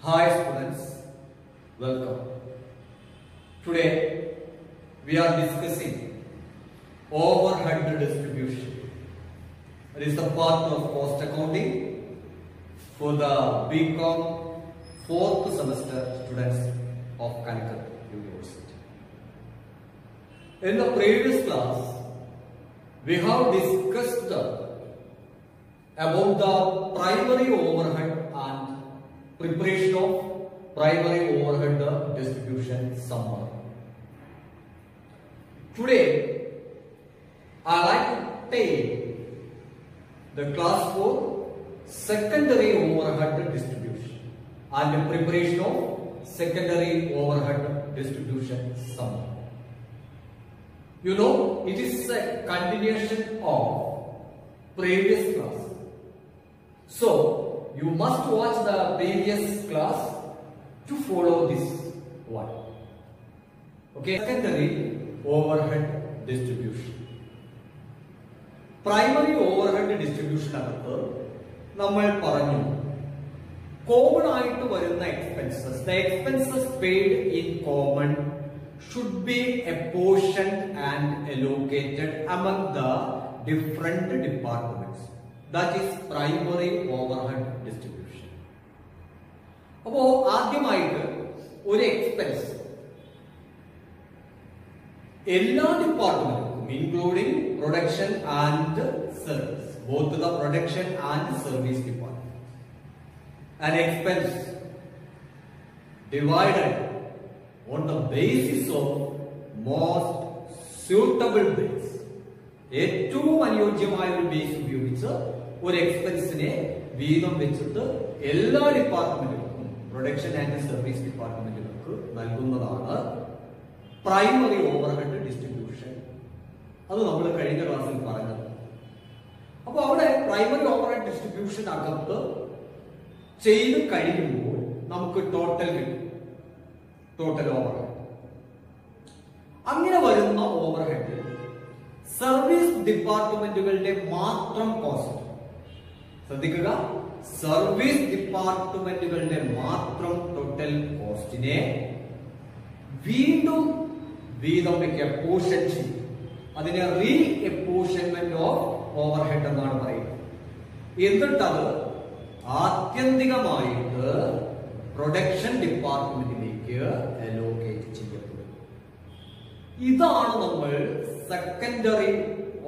Hi students, welcome. Today we are discussing overhead distribution. It is a part of cost accounting for the BCom 4th semester students of Calicut University. In the previous class, we have discussed about the primary overhead and preparation of primary overhead distribution summary. Today, I like to take the class for secondary overhead distribution and the preparation of secondary overhead distribution summary. You know, it is a continuation of previous class. So, you must watch the previous class to follow this one. Okay, secondary overhead distribution. Primary overhead distribution അകത്ത് നമ്മൾ പറഞ്ഞു common ആയിട്ട് വരുന്ന expenses, the expenses paid in common should be apportioned and allocated among the different departments. That is primary overhead distribution. അപ്പോ ആദ്യമായിട്ട് ഒരു expense എല്ലാ ഡിപ്പാർട്ട്മെന്റും including production and service, both the production and service department, an expense divided on the basis of most suitable base. ഏറ്റവും അനുയോജ്യമായ ഒരു base ഉപയോഗിച്ച് ഒരു എക്സ്പെൻസിനെ വീതം വെച്ചിട്ട് എല്ലാ ഡിപ്പാർട്ട്മെന്റുകൾക്കും പ്രൊഡക്ഷൻ ആൻഡ് സർവീസ് ഡിപ്പാർട്ട്മെന്റുകൾക്ക് നൽകുന്നതാണ് പ്രൈമറി ഓവർഹെഡ് ഡിസ്ട്രിബ്യൂഷൻ. അത് നമ്മൾ കഴിഞ്ഞ ക്ലാസ്സിൽ പറഞ്ഞത്. അപ്പൊ അവിടെ പ്രൈമറി ഓവർഹെഡ് ഡിസ്ട്രിബ്യൂഷൻ അകത്ത് ചെയ്ത് കഴിയുമ്പോൾ നമുക്ക് ടോട്ടൽ കിട്ടും, ടോട്ടൽ ഓവർഹെഡ്. അങ്ങനെ വരുന്ന ഓവർഹെഡ് സർവീസ് ഡിപ്പാർട്ട്മെന്റുകളുടെ മാത്രം കോസ്റ്റ്, ശ്രദ്ധിക്കുക, സർവീസ് ഡിപ്പാർട്ട്മെന്റുകളുടെ മാത്രം ടോട്ടൽ കോസ്റ്റിനെ വീണ്ടും വീതം വെക്കുക, പോർഷൻ ചെയ്യും. അതിനെ റീ എപ്പോർഷൻമെന്റ് ഓഫ് ഓവർഹെഡ് എന്നാണ് പറയുന്നത്. എന്നിട്ടത് ആത്യന്തികമായിട്ട് പ്രൊഡക്ഷൻ ഡിപ്പാർട്ട്മെന്റിലേക്ക് അലോക്കേറ്റ് ചെയ്യപ്പെടും. ഇതാണ് നമ്മൾ സെക്കൻഡറി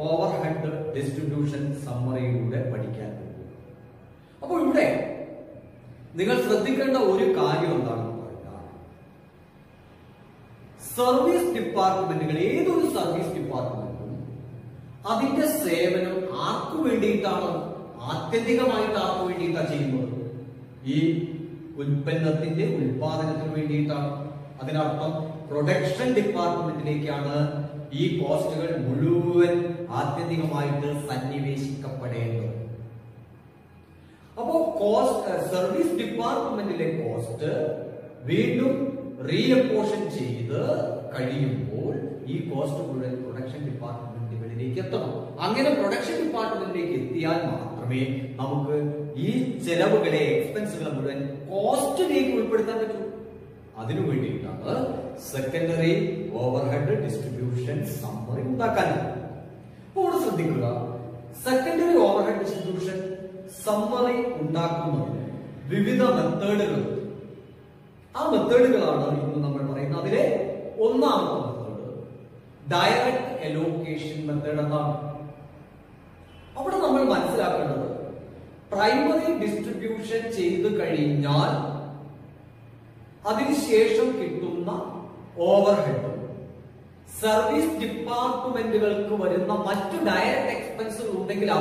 ഓവർഹെഡ് ഡിസ്ട്രിബ്യൂഷൻ സമ്മറിയിലൂടെ പഠിക്കാൻ പോകുന്നത്. അപ്പോൾ ഇവിടെ നിങ്ങൾ ശ്രദ്ധിക്കേണ്ട ഒരു കാര്യം എന്താണെന്ന് പറഞ്ഞാൽ, സർവീസ് ഡിപ്പാർട്ട്മെന്റുകൾ, ഏതൊരു സർവീസ് ഡിപ്പാർട്ട്മെന്റും അതിന്റെ സേവനം ആർക്കു വേണ്ടിയിട്ടാണ്, ആത്യന്തികമായിട്ട് ആർക്കു വേണ്ടിയിട്ടാണ് ചെയ്യുന്നത്? ഈ ഉൽപ്പന്നത്തിന്റെ ഉൽപാദനത്തിന് വേണ്ടിയിട്ടാണ്. അതിനർത്ഥം പ്രൊഡക്ഷൻ ഡിപ്പാർട്ട്മെന്റിലേക്കാണ് ഈ കോസ്റ്റുകൾ മുഴുവൻ ആത്യന്തികമായിട്ട് സന്നിവേശിക്കപ്പെടേണ്ടത്. അപ്പോ കോസ്റ്റ്, സർവീസ് ഡിപ്പാർട്ട്മെന്റിലെ കോസ്റ്റ് വീണ്ടും റീഅപ്പോർഷൻ ചെയ്ത് കഴിയുമ്പോൾ ഈ കോസ്റ്റ് മുഴുവൻ പ്രൊഡക്ഷൻ ഡിപ്പാർട്ട്മെന്റുകളിലേക്ക് എത്തണം. അങ്ങനെ പ്രൊഡക്ഷൻ ഡിപ്പാർട്ട്മെന്റിലേക്ക് എത്തിയാൽ മാത്രമേ നമുക്ക് ഈ ചെലവുകളെ, എക്സ്പെൻസുകളെ മുഴുവൻ കോസ്റ്റിലേക്ക് ഉൾപ്പെടുത്താൻ പറ്റൂ. അതിനു വേണ്ടിയിട്ടാണ് സെക്കൻഡറി ഓവർഹെഡ് ഡിസ്ട്രിബ്യൂഷൻ സമ്മറി ഉണ്ടാക്കാൻ. അപ്പോൾ ശ്രദ്ധിക്കുക, സെക്കൻഡറി ഓവർഹെഡ് ഡിസ്ട്രിബ്യൂഷൻ സമ്മറി ഉണ്ടാക്കുന്നതിന് വിവിധ മെത്തേഡുകൾ. ആ മെത്തേഡുകളാണ് ഇന്ന് നമ്മൾ പറയുന്നത്. അതിലെ ഒന്നാമത്തെ മെത്തേഡ് ഡയറക്റ്റ് അലോക്കേഷൻ മെത്തേഡ് എന്നാണ്. അവിടെ നമ്മൾ മനസ്സിലാക്കേണ്ടത്, പ്രൈമറി ഡിസ്ട്രിബ്യൂഷൻ ചെയ്ത് കഴിഞ്ഞാൽ അതിനുശേഷം കിട്ടുന്ന ഓവർഹെഡ് സർവീസ് ഡിപ്പാർട്ട്മെന്റുകൾക്ക് വരുന്ന മറ്റു ഡയറക്റ്റ് എക്സ്പെൻസുകൾ ഉണ്ടെങ്കിൽ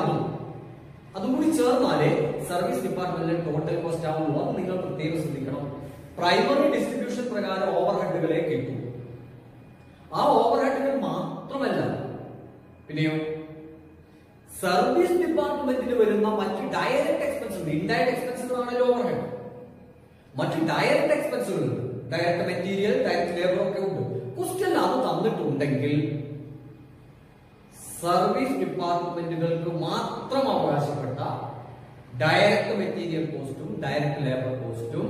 അതും കൂടി ചേർന്നാലേ സർവീസ് ഡിപ്പാർട്ട്മെന്റിലെ ടോട്ടൽ കോസ്റ്റ് ആവുള്ളൂ. അത് നിങ്ങൾ പ്രത്യേകം ശ്രദ്ധിക്കണം. പ്രൈമറി ഡിസ്ട്രിബ്യൂഷൻ പ്രകാരം ഓവർഹെഡുകളെ കിട്ടും. ആ ഓവർഹെഡുകൾ മാത്രമല്ല, പിന്നെയോ സർവീസ് ഡിപ്പാർട്ട്മെന്റിൽ വരുന്ന മറ്റു ഡയറക്റ്റ് എക്സ്പെൻസുകൾ, ഇൻഡയറക്റ്റ് എക്സ്പെൻസുകളാണല്ലോ ഓവർഹെഡ്. മറ്റു ഡയറക്റ്റ് എക്സ്പെൻസുകൾ, ഡയറക്റ്റ് മെറ്റീരിയൽ, ഡയറക്റ്റ് ലേബർ ഒക്കെ ഉണ്ട്. ക്വസ്റ്റ്യൻ അത് തന്നിട്ടുണ്ടെങ്കിൽ സർവീസ് ഡിപ്പാർട്ട്മെന്റുകൾക്ക് മാത്രം അവകാശപ്പെട്ട ഡയറക്റ്റ് മെറ്റീരിയൽ കോസ്റ്റും ഡയറക്റ്റ് ലേബർ കോസ്റ്റും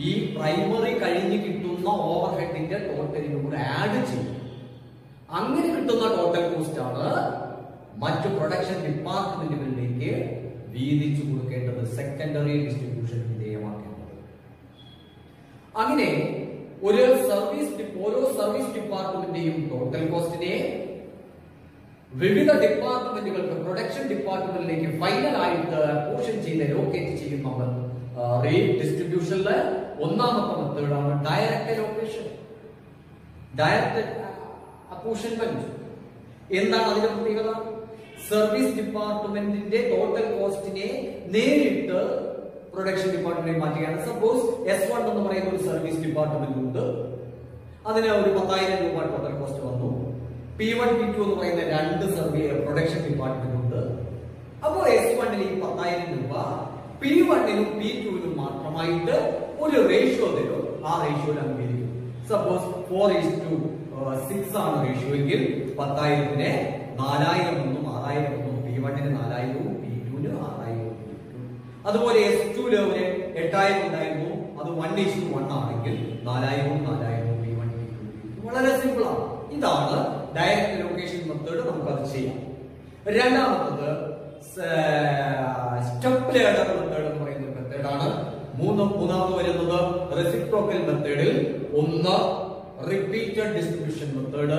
ഈ പ്രൈമറി കഴിഞ്ഞ് കിട്ടുന്ന ഓവർ ഹെഡിന്റെ ടോട്ടലിനും കൂടെ ആഡ് ചെയ്യും. അങ്ങനെ കിട്ടുന്ന ടോട്ടൽ കോസ്റ്റ് ആണ് മറ്റു പ്രൊഡക്ഷൻ ഡിപ്പാർട്ട്മെന്റുകളിലേക്ക് വീതിച്ചു കൊടുക്കേണ്ടത്, സെക്കൻഡറി ഡിസ്ട്രിബ്യൂഷൻ വിധേയമാക്കേണ്ടത്. അങ്ങനെ ഓരോ സർവീസ് ഡിപ്പാർട്ട്മെന്റിന്റെയും ടോട്ടൽ കോസ്റ്റിനെ വിവിധ ഡിപ്പാർട്ട്മെന്റുകൾക്ക്, പ്രൊഡക്ഷൻ ഡിപ്പാർട്ട്മെന്റിലേക്ക് ഫൈനലായിട്ട് പോർഷൻ ചെയ്ത് ലൊക്കേറ്റ് ചെയ്യുന്ന റേറ്റ് ഡിസ്ട്രിബ്യൂഷനിലെ ഒന്നാമത്തെ മെത്തേഡാണ് ഡയറക്റ്റ് അലോക്കേഷൻ, ഡയറക്റ്റ് അപ്പോർഷൻമെന്റ്. എന്താണ് അതിന്റെ പ്രത്യേകത? സർവീസ് ഡിപ്പാർട്ട്മെന്റിന്റെ ടോട്ടൽ കോസ്റ്റിനെ നേരിട്ട് പ്രൊഡക്ഷൻ ഡിപ്പാർട്ട്മെന്റിൽ മാറ്റുകയാണ്. സപ്പോസ് S1 എന്ന് പറയുന്ന ഒരു സർവീസ് ഡിപ്പാർട്ട്മെന്റ് ഉണ്ട്, അതിന് ഒരു 10,000 രൂപ ടോട്ടൽ കോസ്റ്റ് വന്നു. P1 P2 എന്ന് പറയുന്ന രണ്ട് പ്രൊഡക്ഷൻ ഡിപ്പാർട്ട്മെന്റ് ഉണ്ട്. അപ്പോൾ S1 ഈ 10,000 രൂപ P1 P2 മാത്രമായിട്ട് ഒരു റേഷ്യോ തരും. ആ റേഷ്യോയിൽ അംഗീകരിക്കും. സപ്പോസ് 4:6 ആണ് റേഷ്യോ എങ്കിൽ 10,000 4,000 ഒന്നും 6,000 ഒന്നും P1 4,000 P2 6,000. അതുപോലെ S2 ഒരു 8,000 ഉണ്ടായിരുന്നു, അത് 1:1 ആണെങ്കിൽ 4,000 4,000 P1 P2. വളരെ സിമ്പിൾ ആണ്. ഇതാണ് ഡയറക്റ്റ് അലോക്കേഷൻ മെത്തേഡ്. നമുക്ക് അത് ചെയ്യാം. രണ്ടാമത്തത് സ്റ്റെപ്പ് ലാഡർ മെത്തേഡ് എന്ന് പറയുന്ന മെത്തേഡാണ്. മൂന്നാമത് വരുന്നത് റെസിപ്രോക്കൽ മെത്തേഡിൽ, ഒന്ന് റിപ്പീറ്റഡ് ഡിസ്ട്രിബ്യൂഷൻ മെത്തേഡ്,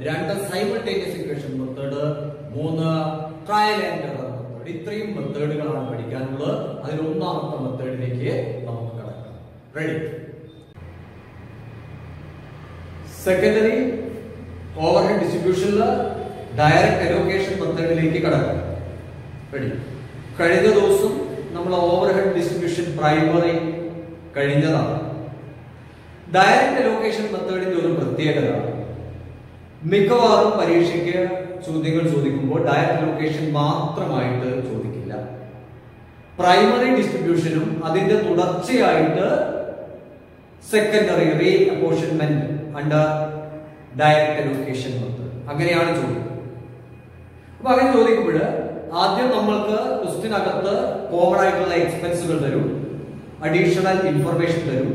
രണ്ട് സൈമൾട്ടേനിയസ് ഇക്വേഷൻ മെത്തേഡ്, മൂന്ന് ട്രയൽ ആൻഡ് എറർ മെത്തേഡ്. ഇത്രയും മെത്തേഡുകളാണ് പഠിക്കാനുള്ളത്. അതിൽ ഒന്നാമത്തെ മെത്തേഡിലേക്ക് നമുക്ക് കടക്കാം. റെഡി? സെക്കൻഡറി ഓവർഹെഡ് ഡിസ്ട്രിബ്യൂഷനിൽ ഡയറക്റ്റ് അലോക്കേഷൻ മെത്തേഡിലേക്ക് കടക്കാം. റെഡി? കഴിഞ്ഞ ദിവസം നമ്മൾ ഓവർഹെഡ് ഡിസ്ട്രിബ്യൂഷൻ പ്രൈമറി കഴിഞ്ഞതാണ്. ഡയറക്റ്റ് അലോക്കേഷൻ മെത്തേഡിന്റെ ഒരു പ്രത്യേകത, മിക്കവാറും പരീക്ഷയ്ക്ക് ചോദ്യങ്ങൾ ചോദിക്കുമ്പോൾ ഡയറക്റ്റ് അലോക്കേഷൻ മാത്രമായിട്ട് ചോദിക്കില്ല. പ്രൈമറി ഡിസ്ട്രിബ്യൂഷനും അതിന്റെ തുടർച്ചയായിട്ട് secondary re apportionment under direct allocation method, അങ്ങനെയാണ് ചോദ്യം. അപ്പൊ അങ്ങനെ ചോദിക്കുമ്പോൾ ആദ്യം നമ്മൾക്ക് ക്വസ്റ്റിനകത്ത് കോമൺ ആയിട്ടുള്ള എക്സ്പെൻസുകൾ തരും, അഡീഷണൽ ഇൻഫർമേഷൻ തരും.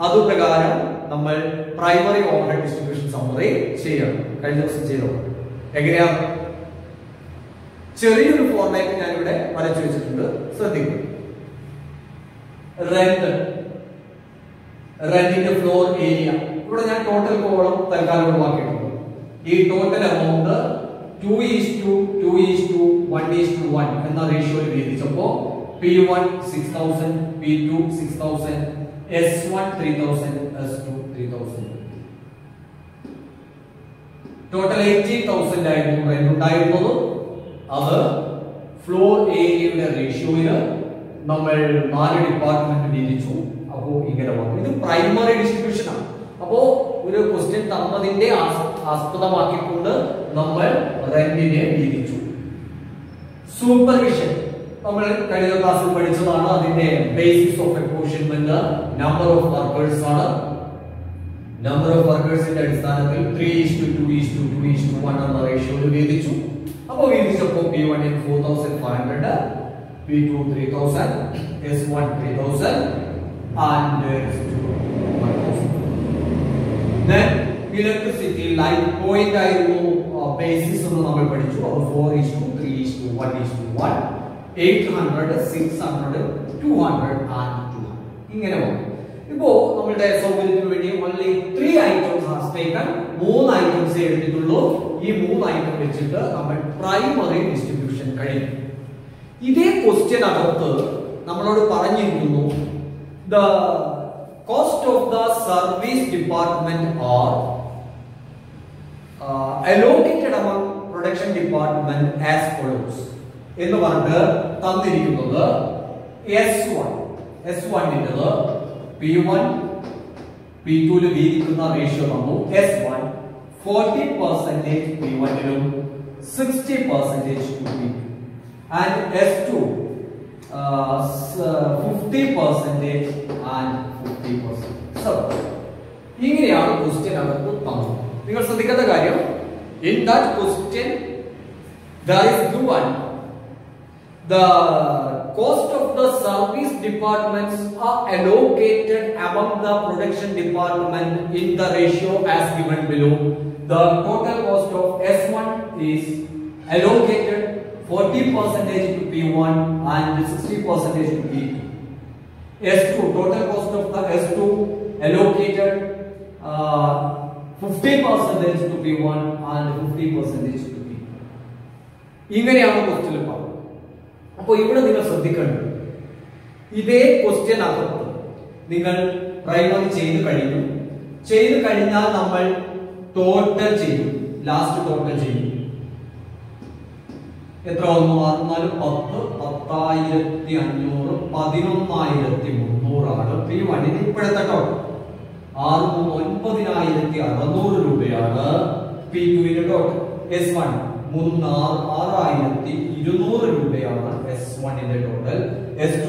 അതുപ്രകാരം നമ്മൾ പ്രൈമറി ഓവർഹെഡ് ഡിസ്ട്രിബ്യൂഷൻ സമ്മറി ചെയ്യണം. കഴിഞ്ഞ ദിവസം ചെയ്തോ? എങ്ങനെയാ? ചെറിയൊരു ഫോർമാറ്റ് ഞാൻ ഇവിടെ വരച്ചു വെച്ചിട്ടുണ്ട്, ശ്രദ്ധിക്കുക. റെന്റിന്റെ ഫ്ലോർ ഏരിയ, ഇവിടെ ഞാൻ ടോട്ടൽ കോളം തൽക്കാലം ഒഴിവാക്കിയിട്ടുണ്ട്. ഈ ടോട്ടൽ എമൗണ്ട് 2:2:1:1 എന്ന റേഷ്യോയിൽ വീതിച്ചപ്പോ P1 6,000, P2 6,000, S1 3,000, S2 3,000. Total 80,000 ആയിരുന്നു റെന്റ് ഉണ്ടായിരുന്നത്. അത് ഫ്ലോർ ഏരിയയുടെ റേഷ്യോയില് നമ്മൾ 4 ഡിപ്പാർട്ട്മെന്റ് വീതിച്ചു. അപ്പോ ഇങ്ങനെ വന്നു. ഇത് പ്രൈമറി ഡിസ്ട്രിബ്യൂഷൻ ആണ്. അപ്പോ ഒരു ക്വസ്റ്റ്യൻ തന്നതിന്റെ ആസ്പദമാക്കിക്കൊണ്ട് നമ്മൾ റെന്റിനെ വീതിച്ചു. സൂപ്പർവിഷൻ നമ്മൾ കഴിഞ്ഞ ക്ലാസ്സിൽ പഠിച്ചതാണ്. അതിന്റെ basis of apportionment number of workers ആണ്. നമ്പർ ഓഫ് വർക്കേഴ്സിന്റെ അടിസ്ഥാനത്തിൽ 3:2:2:1 എന്ന റേഷ്യോയിൽ വീതിച്ചു. അപ്പോൾ വീതിച്ചപ്പോൾ P1 4,500, P2 3,000, S1 3,000 and S2 1,000. Then electricity light point ആയിരുന്നു ബേസിസ് എന്ന് നമ്മൾ പഠിച്ചു. അത് 4:3:1:1, 800, 600, 200 and 200 ഇങ്ങനെ വന്നു. ഇപ്പോ നമ്മളുടെ സൗകര്യത്തിന് വേണ്ടി only 3 items are taken. 3 items എടുത്തിട്ടുള്ളൂ. ഈ 3 ഐറ്റം വെച്ചിട്ട് നമ്മൾ പ്രൈമറി ഡിസ്ട്രിബ്യൂഷൻ കഴിയും. ഇതേ ക്വസ്റ്റ്യൻ അകത്ത് നമ്മളോട് പറഞ്ഞിരിക്കുന്നു, the cost of the service department are allocated among production department as follows എന്ന് പറഞ്ഞിട്ട് തന്നിരിക്കുന്നത് S1 ന്റെ P1 P2 ല് വീതിക്കുന്ന റേഷ്യോ തന്നു. S1 40% P1 ലും 60% P2 and S2 50% and 50%. So ഇങ്ങനെയാണ് ക്വസ്റ്റ്യൻ അകത്ത് തന്നത്. നിങ്ങൾ ശ്രദ്ധിക്കേണ്ട കാര്യം, in that question there is given the cost of the service departments are allocated among the production department in the ratio as given below. The total cost of S1 is allocated 40% to P1 and 60% to P2. S2, total cost of the S2 allocated 50% to P1 and 50% to P2. ഇങ്ങനെയാണ് question പറയുന്നത്. അപ്പോൾ ഇവിടെ നിങ്ങൾ ശ്രദ്ധിക്കേണ്ടത്, ഇതേ question അകത്ത് നിങ്ങൾ primary ചെയ്തു കഴിഞ്ഞാൽ നമ്മൾ ടോട്ടൽ ചെയ്യും, ലാസ്റ്റ് ടോട്ടൽ ചെയ്യും. എത്ര വന്നു? 10,500 11,300 ആണ് P1 ഇപ്പോഴത്തെ ടോട്ടൽ. 9,600 രൂപയാണ് P2 ടോട്ടൽ. S1 6,200 രൂപയാണ് S1 ടോട്ടൽ. S2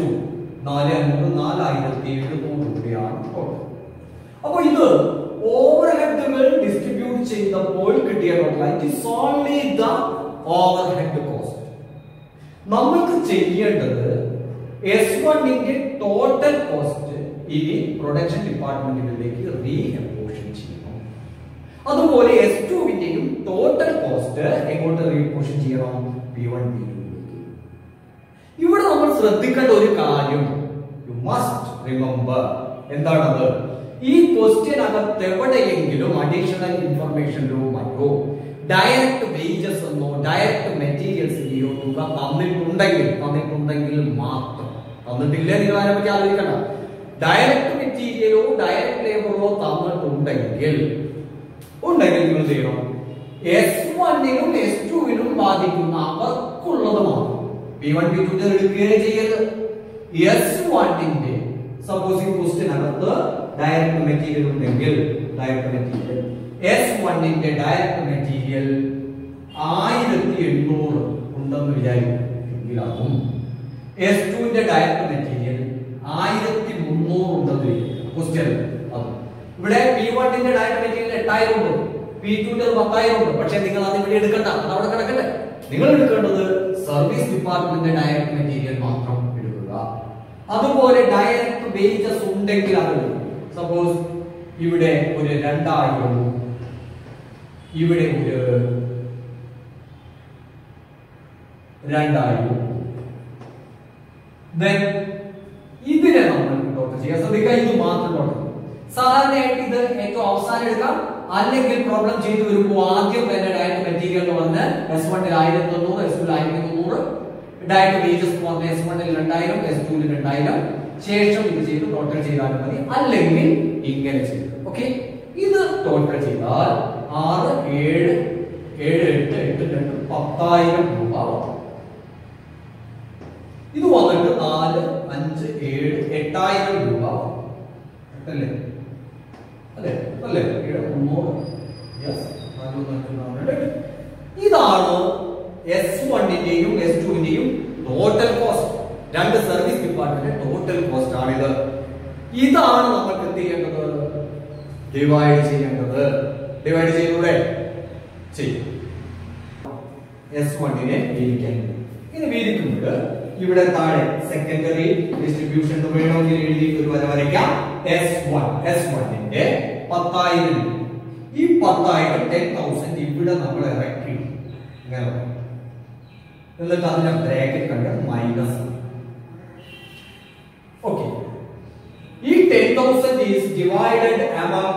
4,700 രൂപയാണ് ടോട്ടൽ. അപ്പൊ ഇത് ഓവർഹെഡുകൾ ഡിസ്ട്രിബ്യൂട്ട് ചെയ്തപ്പോൾ കിട്ടിയ total. It is only the overhead cost. നമുക്ക് ചെയ്യേണ്ടത് S1 ടോട്ടൽ കോസ്റ്റ് ഇനി പ്രൊഡക്ഷൻ ഡിപ്പാർട്ട്മെന്റുകളിലേക്ക് റീഅപ്പോർഷൻ ചെയ്യണം. അതുപോലെ S2 ടോട്ടൽ കോസ്റ്റ് എങ്ങോട്ട് റീഅപ്പോർഷൻ ചെയ്യണം? P1 P2. ഇവിടെ നമ്മൾ ശ്രദ്ധിക്കേണ്ട ഒരു കാര്യം, യു മസ്റ്റ് റിമെമ്പർ, എന്താണത്? ഈ ക്വസ്റ്റ്യൻ അകത്ത് എവിടെയെങ്കിലും അഡീഷണൽ ഇൻഫർമേഷനോ മറ്റോ ഡയറക്റ്റ് വേജസ് എന്നോ ഡയറക്റ്റ് മെറ്റീരിയൽസിന്റെയോ തുക തന്നിട്ടുണ്ടെങ്കിൽ മാത്രം, തന്നിട്ടില്ലേ നിങ്ങൾ അതിനെ പറ്റി ആലോചിക്കണ്ട. ഡയറക്റ്റ് മെറ്റീരിയലോ ഡയറക്റ്റ് ലേബറോ തന്നിട്ടുണ്ടെങ്കിൽ നിങ്ങൾ ചെയ്യണം, S1 S2 ബാധിക്കുന്ന അവർക്കുള്ളത് മാത്രം P1 P2 എടുക്കുകയും ചെയ്യരുത്. S1 സപ്പോസിംഗ് ക്വസ്റ്റ്യൻ അകത്ത് ഡയറക്റ്റ് മെറ്റീരിയൽ ഉണ്ടെങ്കിൽ S1 ഡയറക്റ്റ് മെറ്റീരിയൽ 1,800 ഉണ്ടെന്ന് വിചാരിക്കും, S2 ഡയറക്റ്റ് മെറ്റീരിയൽ 1,300 ഉണ്ടെന്ന് ക്വസ്റ്റ്യൻ. അത് ഇവിടെ P1 ഡയറക്റ്റ് മെറ്റീരിയൽ 8,000 ഉണ്ട്, P2 10,000 ഉണ്ട്. പക്ഷെ നിങ്ങൾ അത് ഇവിടെ എടുക്കണ്ട, അവിടെ കിടക്കട്ടെ. നിങ്ങൾ എടുക്കേണ്ടത് സർവീസ് ഡിപ്പാർട്ട്മെന്റ് ഡയറക്റ്റ് മെറ്റീരിയൽ മാത്രം എടുക്കുക. അതുപോലെ ഡയറക്റ്റ് വേജസ് ഉണ്ടെങ്കിൽ അത് സപ്പോസ് ഇവിടെ ഒരു 2,000, ഇവിടെ ഒരു 2,000, ഇതിനെ നമ്മൾ ടോട്ടൽ ചെയ്യാൻ ശ്രദ്ധിക്കുക. ഇത് മാത്രം ടോട്ടൽ. സാധാരണയായിട്ട് ഇത് ഏറ്റവും അവസാനം എടുക്കാം, അല്ലെങ്കിൽ പ്രോബ്ലം ചെയ്തു വരുമ്പോൾ ആദ്യം തന്നെ ഡയറക്റ്റ് മെറ്റീരിയൽ എന്ന് പറഞ്ഞ് S1 1,900, S2 1,300, ഡയറക്റ്റ് വേജസ് എന്ന് പറഞ്ഞ S1 2,000, S2 2,000, ശേഷം ഇത് ചെയ്ത് ടോട്ടൽ ചെയ്താൽ മതി. അല്ലെങ്കിൽ ഇങ്ങനെ ചെയ്തു. ഓക്കെ, ഇത് ടോട്ടൽ ചെയ്താൽ 6, 7, 7, 8, 8, 10,000 രൂപ. ഇത് വന്നിട്ട് 4, 5, 7, 8,000 രൂപ അല്ലേ? അല്ലേ? 300. ഇതാണ് S1 S2 ടോട്ടൽ കോസ്റ്റ്. രണ്ട് സർവീസ് ഡിപ്പാർട്ട്മെന്റ് ടോട്ടൽ കോസ്റ്റ് ആണിത്. ഇതാണ് നമുക്ക് എന്ത് ചെയ്യേണ്ടത്? ഡിവൈഡ് ചെയ്യേണ്ടത്. ഡിവൈഡ് ചെയ്തൂടെ? ചെയ്യും. S1 വീതിക്കാൻ. ഇനി വീതിക്കുമ്പോൾ ഇവിടെ താഴെ സെക്കൻഡറി ഡിസ്ട്രിബ്യൂഷൻ വേണമെങ്കിൽ എഴുതി ഒരു വര വരയ്ക്കാം. S1 10,000. ഈ 10,000 10,000 ഇവിടെ നമ്മൾ ഇറക്കി ഇങ്ങനെ, എന്നിട്ട് അതിന്റെ ബ്രാക്കറ്റ് കണ്ട് മൈനസ്. ഓക്കെ, ഈ 10,000 is divided among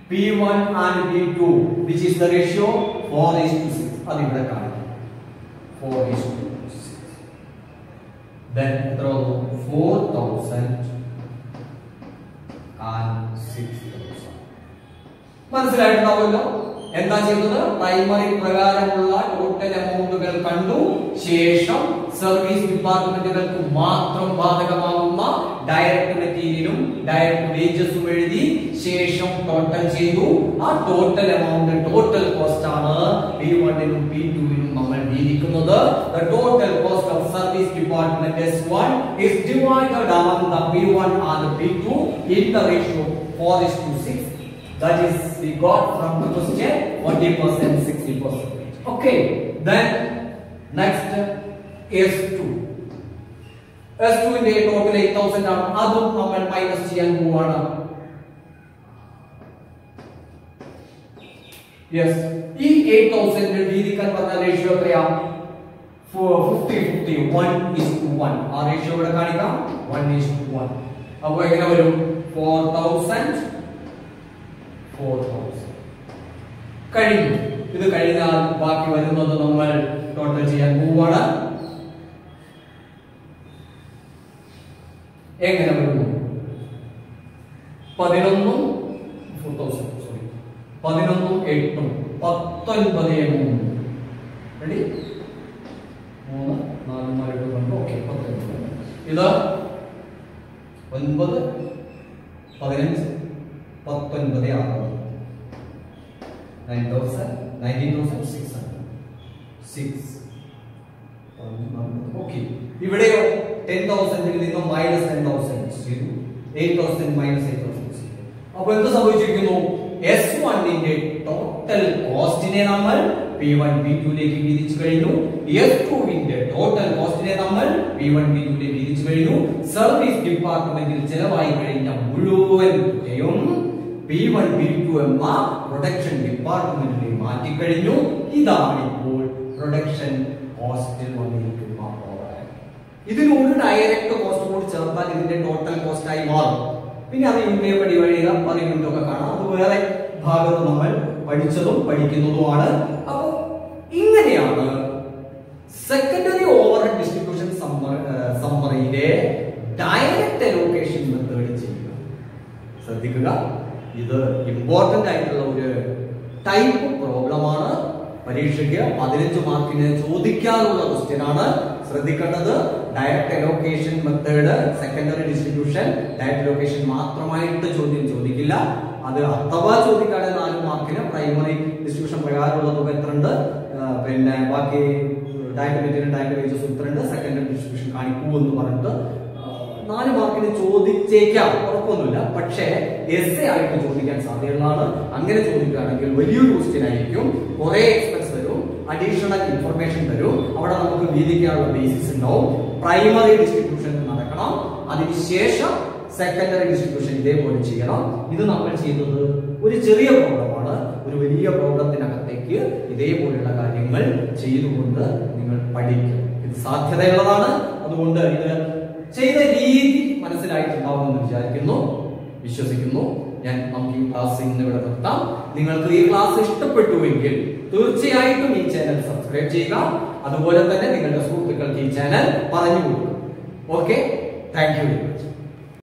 P1 and P2, which is the ratio 4:6. അത് ഇവിടെ കാണിക്കും 4:6. Then എത്ര വന്നു? 4,000 and 6,000. മനസ്സിലായിട്ടുണ്ടാവുമല്ലോ എന്താ ചെയ്യുന്നത്? പ്രൈമറി പ്രകാരമുള്ള ടോട്ടൽ എമൗണ്ടുകൾ കണ്ടു, ശേഷം സർവീസ് ഡിപ്പാർട്ട്മെന്റുകൾക്ക് മാത്രം ബാധകമാകുന്ന ഡയറക്റ്റ് മെറ്റീരിയലും ഡയറക്റ്റ് വേജസും എഴുതി, ശേഷം ടോട്ടൽ ചെയ്തു. ആ ടോട്ടൽ എമൗണ്ട് ടോട്ടൽ കോസ്റ്റ് ആണ് P1 P2 നമ്മൾ വീതിക്കുന്നത്. The total cost of service department S1 is divided among the P1 and P2 in the ratio 4:6. That is we got from the question 40%, 60%. Okay, then next S2 ന്റെ total 8000 ആണ്. അതും നമ്മൾ minus ചെയ്യാൻ പോവാണ്. Yes, ഈ 8000 വീതിക്കാൻ പറഞ്ഞ ratio എത്രയാ? 50-50, 1:1. ആ റേഷ്യോ ഇവിടെ കാണിക്കാം, 1:1. അപ്പൊ എങ്ങനെ വരും? 4000 കഴിഞ്ഞു. ഇത് കഴിഞ്ഞാൽ ബാക്കി വരുന്നത് നമ്മൾ ടോട്ടൽ ചെയ്യാൻ പോവാണ്. എങ്ങനെ വരുന്നു? 11 8 19 റെഡി? 3 4 5 2 ഓക്കെ 19. ഇത് 9 15 19 ആകും 19,600 ഓക്കെ. ഇവിടെയോ 10,000 നിന്നും മൈനസ് 10,000 8,000 മൈനസ് 8,000. അപ്പൊ എന്ത് സംഭവിച്ചിരിക്കുന്നു? S1 ന്റെ ടോട്ടൽ കോസ്റ്റിനെ നമ്മൾ P1 P2 ലേക്ക് വീതിച്ചു കഴിഞ്ഞു. S2 ന്റെ ടോട്ടൽ കോസ്റ്റിനെ നമ്മൾ P1 P2 ലേക്ക് വീതിച്ചു കഴിഞ്ഞു. സർവീസ് ഡിപ്പാർട്ട്മെന്റിൽ ചെലവായി കഴിഞ്ഞ മുഴുവൻ തുകയും P1 P2 എന്ന പ്രൊഡക്ഷൻ ഡിപ്പാർട്ട്മെന്റിലേക്ക് മാറ്റിക്കഴിഞ്ഞു. ഇതാണ് ഇപ്പോൾ പ്രൊഡക്ഷൻ കോസ്റ്റിൽ വന്നിരിക്കുന്ന പ്രോഗ്രാം. ഇതിനോട് ഡയറക്റ്റ് കോസ്റ്റ് കൂടി ചേർത്താൽ ഇതിന്റെ ടോട്ടൽ കോസ്റ്റ് ആയി മാറും. പിന്നെ അത് യുഎ പടി വഴിയ പറയുന്നതൊക്കെ കാണാം. അത് വേറെ ഭാഗത്ത് നമ്മൾ പഠിച്ചതും പഠിക്കുന്നതുമാണ്. അപ്പോൾ ഇങ്ങനെയാണ് സെക്കൻഡറി ഓവർഹെഡ് ഡിസ്ട്രിബ്യൂഷൻ സമ്മറിയിലെ ഡയറക്റ്റ് അലോക്കേഷൻ മെത്തേഡ് ചെയ്യുക. ശ്രദ്ധിക്കുക, ഇത് ഇമ്പോർട്ടന്റ് ആയിട്ടുള്ള ഒരു ടൈപ്പ് പ്രോബ്ലം ആണ്. പരീക്ഷയ്ക്ക് 15 മാർക്കിന് ചോദിക്കാനുള്ള ക്വസ്റ്റ്യൻ ആണ്. ശ്രദ്ധിക്കേണ്ടത് direct allocation method, secondary distribution, direct allocation മാത്രമായിട്ട് ചോദ്യം ചോദിക്കില്ല. അത് അഥവാ ചോദിക്കാതെ 4 മാർക്കിന് പ്രൈമറി ഡിസ്ട്രിബ്യൂഷൻ പ്രകാരമുള്ള തുക എത്രയുണ്ട്, പിന്നെ ബാക്കി ഡയറക്റ്റ് മെറ്റീരിയൽ ഡയറക്റ്റ് വേജസ് എത്രയുണ്ട്, സെക്കൻഡറി ഡിസ്ട്രിബ്യൂഷൻ കാണിക്കൂ എന്ന് പറഞ്ഞിട്ട് 4 മാർക്കിന് ചോദിച്ചേക്കാം, ഉറപ്പൊന്നുമില്ല. പക്ഷേ എസ്സേ ആയിട്ട് ചോദിക്കാൻ സാധ്യതയുള്ളതാണ്. അങ്ങനെ ചോദിക്കുകയാണെങ്കിൽ വലിയൊരു ക്വസ്റ്റ്യൻ ആയിരിക്കും. കുറെ എക്സ്പെൻസ് വരും, അഡീഷണൽ ഇൻഫർമേഷൻ വരും. അവിടെ നമുക്ക് വീതിക്കാനുള്ള ബേസിസ് ഉണ്ടാവും. പ്രൈമറി ഡിസ്ട്രിബ്യൂഷൻ നടക്കണം, അതിനുശേഷം സെക്കൻഡറി ഡിസ്ട്രിബ്യൂഷൻ ഇതേപോലെ ചെയ്യണം. ഇത് നമ്മൾ ചെയ്തത് ഒരു ചെറിയ പ്രോബ്ലമാണ്. ഒരു വലിയ പ്രോബ്ലത്തിനകത്തേക്ക് ഇതേപോലെയുള്ള കാര്യങ്ങൾ ചെയ്തുകൊണ്ട് നിങ്ങൾ പഠിക്കും. ഇത് സാധ്യതയുള്ളതാണ്. അതുകൊണ്ട് ഇത് ചെയ്ത രീതി മനസ്സിലായിട്ടുണ്ടാവുമെന്ന് വിചാരിക്കുന്നു, വിശ്വസിക്കുന്നു. നമുക്ക് ഈ ക്ലാസ് ഇന്ന് ഇവിടെ നിർത്താം. നിങ്ങൾക്ക് ഈ ക്ലാസ് ഇഷ്ടപ്പെട്ടുവെങ്കിൽ തീർച്ചയായിട്ടും ഈ ചാനൽ സബ്സ്ക്രൈബ് ചെയ്യുക. അതുപോലെ തന്നെ നിങ്ങളുടെ സുഹൃത്തുക്കൾക്ക് ഈ ചാനൽ പറഞ്ഞു കൊടുക്കുക. Okay, thank you very much.